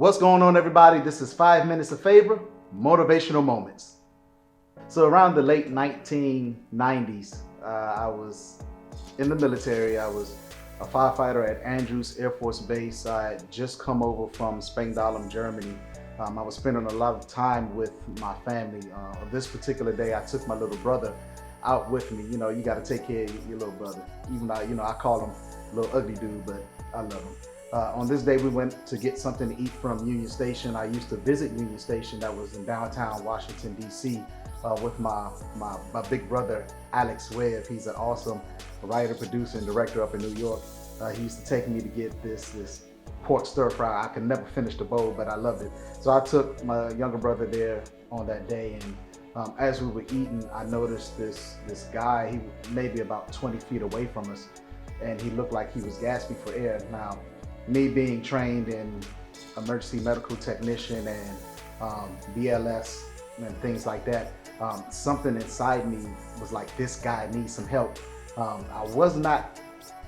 What's going on, everybody? This is 5 Minutes of Favor, Motivational Moments. So around the late 1990s, I was in the military. I was a firefighter at Andrews Air Force Base. I had just come over from Spangdahlem, Germany. I was spending a lot of time with my family. This particular day, I took my little brother out with me. You know, you got to take care of your little brother. Even though, I call him a little ugly dude, but I love him. On this day, we went to get something to eat from Union Station. I used to visit Union Station that was in downtown Washington, D.C. With my big brother, Alex Webb. He's an awesome writer, producer, and director up in New York. He used to take me to get this pork stir fry. I could never finish the bowl, but I loved it. So I took my younger brother there on that day, and as we were eating, I noticed this guy. He was maybe about 20 feet away from us, and he looked like he was gasping for air. Now, me being trained in emergency medical technician and BLS and things like that, something inside me was like, this guy needs some help. I was not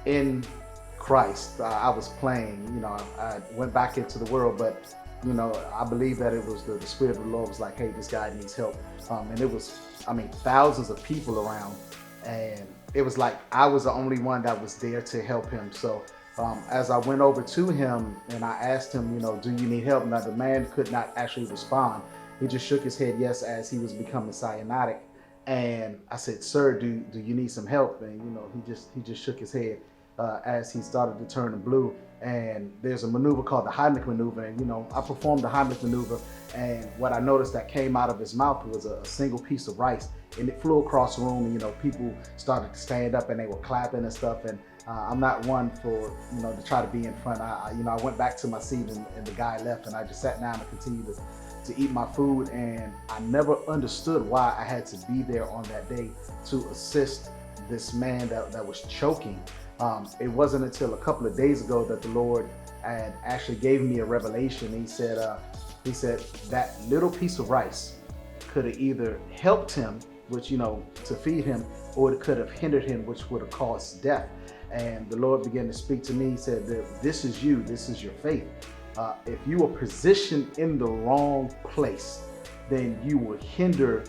in Christ. I was playing, I went back into the world, but I believe that it was the Spirit of the Lord was like, hey, this guy needs help. And it was, thousands of people around, and it was like I was the only one that was there to help him. So as I went over to him and I asked him, do you need help? Now, the man could not actually respond. He just shook his head yes as he was becoming cyanotic. And I said, sir, do you need some help? And he just shook his head as he started to turn blue. And there's a maneuver called the Heimlich maneuver. And I performed the Heimlich maneuver, and what I noticed that came out of his mouth was a single piece of rice, and it flew across the room. And people started to stand up and they were clapping and stuff. And I'm not one for to try to be in front. I went back to my seat, and the guy left, and I just sat down and continued to eat my food. And I never understood why I had to be there on that day to assist this man that was choking. It wasn't until a couple of days ago that the Lord had actually gave me a revelation. He said that little piece of rice could have either helped him, which to feed him, or it could have hindered him, which would have caused death. And the Lord began to speak to me. He said that this is you, this is your faith. If you are positioned in the wrong place, then you will hinder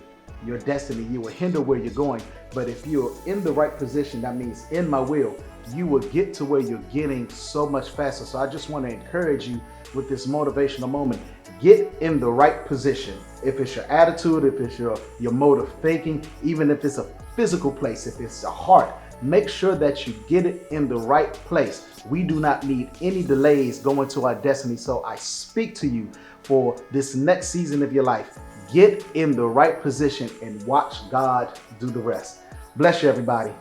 your destiny. You will hinder where you're going. But if you're in the right position, that means in my will, you will get to where you're getting so much faster. So I just want to encourage you with this motivational moment. Get in the right position. If it's your attitude, if it's your mode of thinking, even if it's a physical place, if it's a heart, make sure that you get it in the right place. We do not need any delays going to our destiny. So I speak to you for this next season of your life. Get in the right position and watch God do the rest. Bless you, everybody.